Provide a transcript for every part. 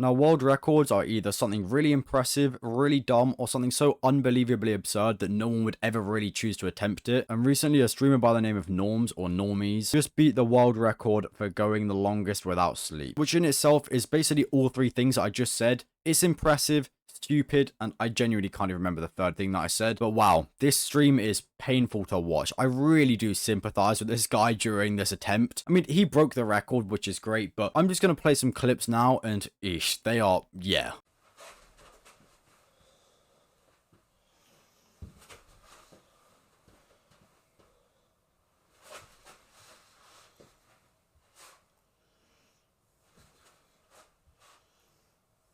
Now, world records are either something really impressive, really dumb, or something so unbelievably absurd that no one would ever really choose to attempt it. And recently, a streamer by the name of Norms, or Normies, just beat the world record for going the longest without sleep, which in itself is basically all three things that I just said. It's impressive, stupid, and I genuinely can't even remember the third thing that I said. But wow, this stream is painful to watch. I really do sympathize with this guy during this attempt. I mean, he broke the record, which is great, but I'm just going to play some clips now, and ish, they are, yeah.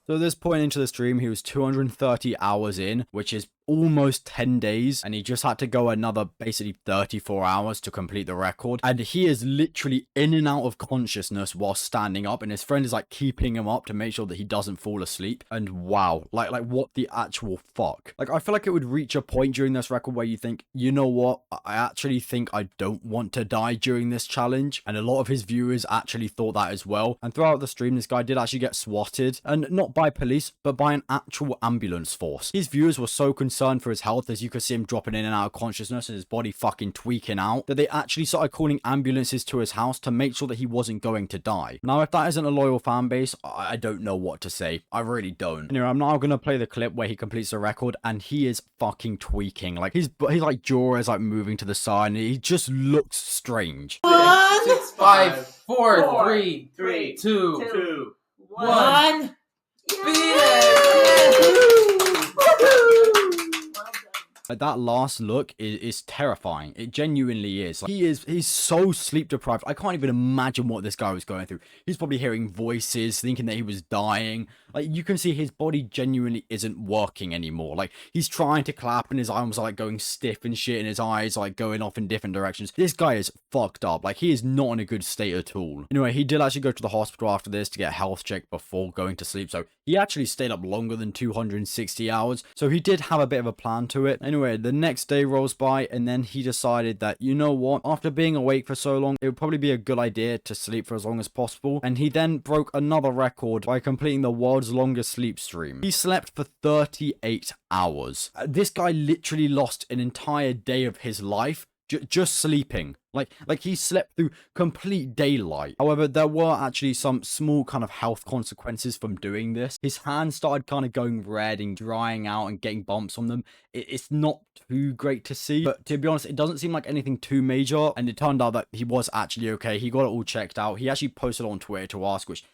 So at this point into the stream, he was 230 hours in, which is almost 10 days, and he just had to go another basically 34 hours to complete the record. And he is literally in and out of consciousness while standing up, and his friend is like keeping him up to make sure that he doesn't fall asleep. And wow, like what the actual fuck? Like, I feel like it would reach a point during this record where you think, you know what, I actually think I don't want to die during this challenge. And a lot of his viewers actually thought that as well. And throughout the stream, this guy did actually get swatted, and not by police, but by an actual ambulance force. His viewers were so concerned for his health, as you could see him dropping in and out of consciousness and his body fucking tweaking out, that they actually started calling ambulances to his house to make sure that he wasn't going to die. Now, if that isn't a loyal fan base, I don't know what to say. I really don't. Anyway, I'm now gonna play the clip where he completes the record, and he is fucking tweaking. Like, his like jaw is like moving to the side, and he just looks strange. 6, 5, 4, 4, 3, 3, 2, 2, 1. Beat Like, that last look is terrifying. It genuinely is. Like, he's so sleep deprived. I can't even imagine what this guy was going through. He's probably hearing voices, thinking that he was dying. Like, you can see his body genuinely isn't working anymore. Like, he's trying to clap and his arms are like going stiff and shit, and his eyes are like going off in different directions. This guy is fucked up. Like, he is not in a good state at all. Anyway, he did actually go to the hospital after this to get a health check before going to sleep. So he actually stayed up longer than 260 hours. So he did have a bit of a plan to it. Anyway, the next day rolls by, and then he decided that, you know what, after being awake for so long, it would probably be a good idea to sleep for as long as possible. And he then broke another record by completing the world's longest sleep stream. He slept for 38 hours. This guy literally lost an entire day of his life just sleeping. Like he slept through complete daylight. However, there were actually some small kind of health consequences from doing this. His hands started kind of going red and drying out and getting bumps on them. It's not too great to see, but to be honest, it doesn't seem like anything too major. And it turned out that he was actually okay. He got it all checked out. He actually posted on Twitter to ask, which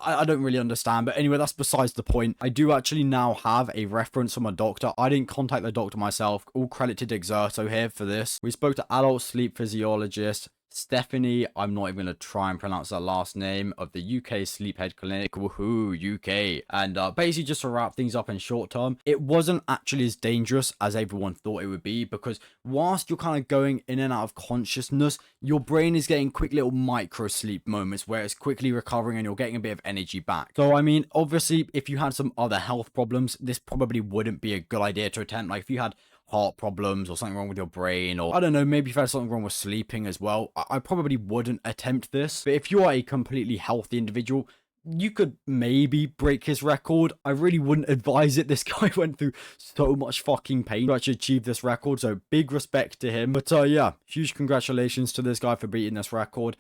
I don't really understand, but anyway, that's besides the point. I do actually now have a reference from a doctor. I didn't contact the doctor myself. All credit to Dexerto here for this. We spoke to adult sleep physiologist Stephanie, I'm not even going to try and pronounce that last name, of the UK Sleephead Clinic, woohoo, UK. And basically, just to wrap things up in short term, it wasn't actually as dangerous as everyone thought it would be, because whilst you're kind of going in and out of consciousness, your brain is getting quick little micro sleep moments where it's quickly recovering and you're getting a bit of energy back. So I mean, obviously, if you had some other health problems, this probably wouldn't be a good idea to attempt. Like if you had heart problems or something wrong with your brain, or I don't know, maybe if you had something wrong with sleeping as well, I probably wouldn't attempt this. But if you are a completely healthy individual, you could maybe break his record. I really wouldn't advise it. This guy went through so much fucking pain to actually achieve this record, so big respect to him. But yeah, huge congratulations to this guy for beating this record.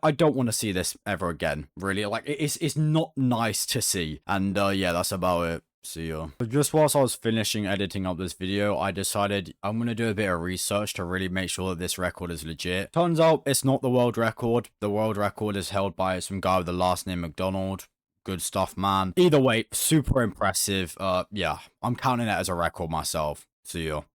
I don't want to see this ever again, really. Like, it's not nice to see. And yeah, that's about it. See ya. But just whilst I was finishing editing up this video, I decided I'm going to do a bit of research to really make sure that this record is legit. Turns out it's not the world record. The world record is held by some guy with the last name McDonald. Good stuff, man. Either way, super impressive. Yeah, I'm counting it as a record myself. See ya.